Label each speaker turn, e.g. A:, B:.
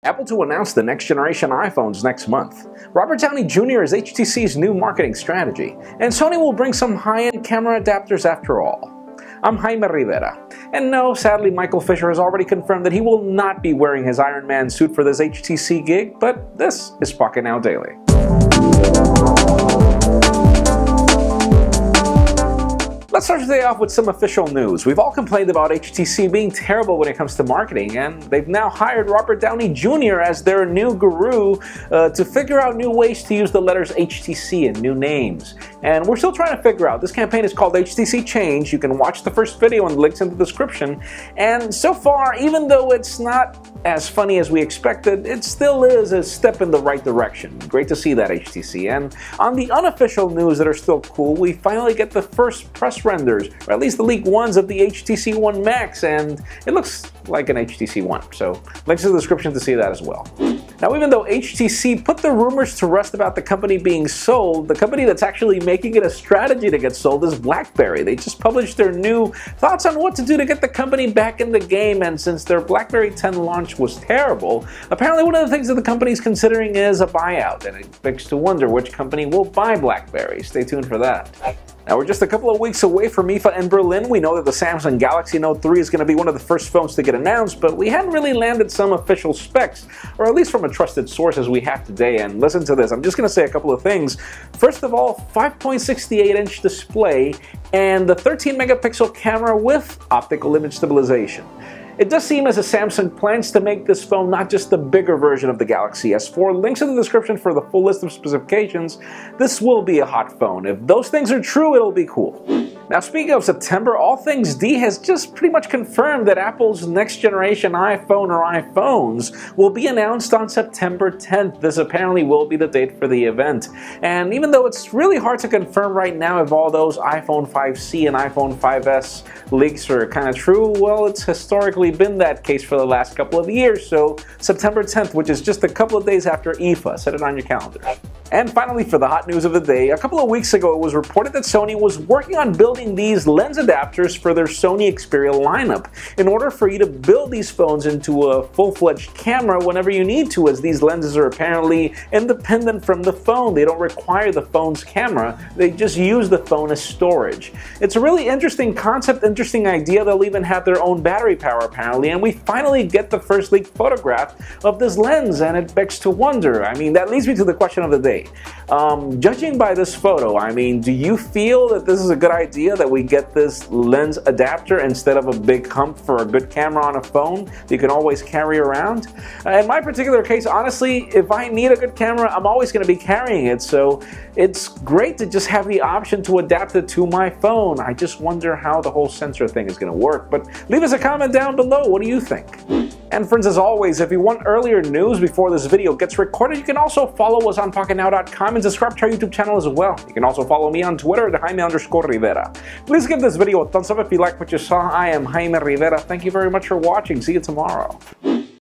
A: Apple to announce the next generation iPhones next month. Robert Downey Jr. is HTC's new marketing strategy, and Sony will bring some high-end camera adapters after all. I'm Jaime Rivera, and no, sadly Michael Fisher has already confirmed that he will not be wearing his Iron Man suit for this HTC gig, but this is Pocketnow Daily. Let's start today off with some official news. We've all complained about HTC being terrible when it comes to marketing, and they've now hired Robert Downey Jr. as their new guru to figure out new ways to use the letters HTC in new names. And we're still trying to figure out. This campaign is called HTC Change. You can watch the first video and the links in the description. And so far, even though it's not as funny as we expected, it still is a step in the right direction. Great to see that, HTC. And on the unofficial news that are still cool, we finally get the first press renders, or at least the leaked ones, of the HTC One-Max, and it looks like an HTC One. So links in the description to see that as well. Now, even though HTC put the rumors to rest about the company being sold, the company that's actually making it a strategy to get sold is BlackBerry. They just published their new thoughts on what to do to get the company back in the game, and since their BlackBerry 10 launch was terrible, apparently one of the things that the company is considering is a buyout, and it begs to wonder which company will buy BlackBerry. Stay tuned for that. Now, we're just a couple of weeks away from IFA in Berlin. We know that the Samsung Galaxy Note 3 is going to be one of the first phones to get announced, but we hadn't really landed some official specs, or at least from a trusted source as we have today. And listen to this, I'm just going to say a couple of things. First of all, 5.68-inch display and the 13 megapixel camera with optical image stabilization. It does seem as if Samsung plans to make this phone not just the bigger version of the Galaxy S4. Links in the description for the full list of specifications. This will be a hot phone. If those things are true, it'll be cool. Now, speaking of September, AllThingsD has just pretty much confirmed that Apple's next generation iPhone or iPhones will be announced on September 10th. This apparently will be the date for the event. And even though it's really hard to confirm right now if all those iPhone 5C and iPhone 5S leaks are kind of true, well, it's historically been that case for the last couple of years. So September 10th, which is just a couple of days after IFA, set it on your calendar. And finally, for the hot news of the day, a couple of weeks ago it was reported that Sony was working on building these lens adapters for their Sony Xperia lineup in order for you to build these phones into a full-fledged camera whenever you need to, as these lenses are apparently independent from the phone. They don't require the phone's camera, they just use the phone as storage. It's a really interesting concept, interesting idea. They'll even have their own battery power apparently, and we finally get the first leaked photograph of this lens, and it begs to wonder. I mean, that leads me to the question of the day. Judging by this photo, I mean, do you feel that this is a good idea that we get this lens adapter instead of a big hump for a good camera on a phone that you can always carry around? In my particular case, honestly, if I need a good camera, I'm always going to be carrying it, so it's great to just have the option to adapt it to my phone. I just wonder how the whole sensor thing is going to work, but leave us a comment down below. What do you think? And friends, as always, if you want earlier news before this video gets recorded, you can also follow us on Pocketnow.com and subscribe to our YouTube channel as well. You can also follow me on Twitter at Jaime_Rivera. Please give this video a thumbs up if you like what you saw. I am Jaime Rivera. Thank you very much for watching. See you tomorrow.